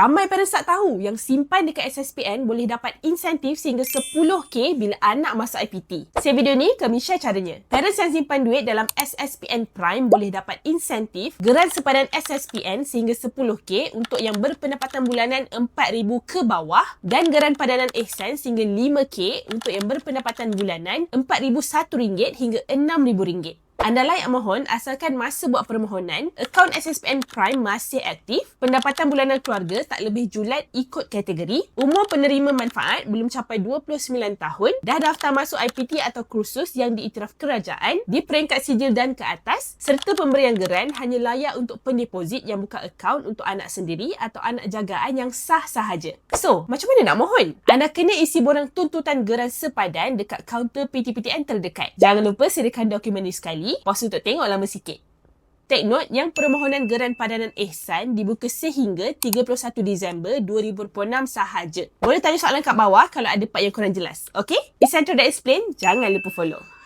Ramai parents tak tahu yang simpan dekat SSPN boleh dapat insentif sehingga 10k bila anak masuk IPT. Saya video ni kami share caranya. Parents yang simpan duit dalam SSPN Prime boleh dapat insentif geran sepadan SSPN sehingga 10k untuk yang berpendapatan bulanan 4,000 ke bawah dan geran padanan ihsan sehingga 5k untuk yang berpendapatan bulanan RM4,001 hingga RM6,000. Anda layak mohon asalkan masa buat permohonan, akaun SSPN Prime masih aktif, pendapatan bulanan keluarga tak lebih julat ikut kategori, umur penerima manfaat belum capai 29 tahun, dah daftar masuk IPT atau kursus yang diiktiraf kerajaan di peringkat sijil dan ke atas, serta pemberian geran hanya layak untuk pendeposit yang buka akaun untuk anak sendiri atau anak jagaan yang sah sahaja. So, macam mana nak mohon? Anda kena isi borang tuntutan geran sepadan dekat kaunter PTPTN terdekat. Jangan lupa sediakan dokumen ni sekali. Pause untuk tengok lama sikit. Take note yang permohonan geran padanan ihsan dibuka sehingga 31 Disember 2026 sahaja. Boleh tanya soalan kat bawah kalau ada part yang kurang jelas. Okay? It's Central That Explain. Jangan lupa follow.